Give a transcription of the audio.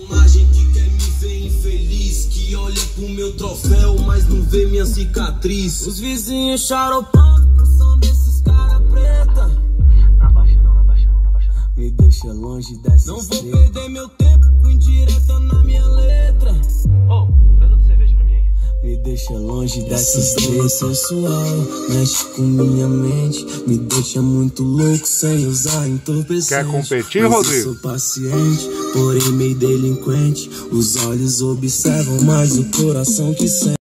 Imagem que quer me ver infeliz, que olha pro meu troféu, mas não vê minha cicatriz. Os vizinhos charopando com som desses cara preta. Não abaixa não, não abaixa não, não abaixa não. Me deixa longe dessa Não estrela. vou perder meu tempo com indireta na minha letra. Ô, traz outra cerveja pra mim, hein? Me deixa longe dessa estrela sensual. Mexe com minha mente, me deixa muito louco sem usar entorpecente. Quer competir, Mas Rodrigo? eu sou paciente, porém meio delinquente. Os olhos observam, mas o coração que sente.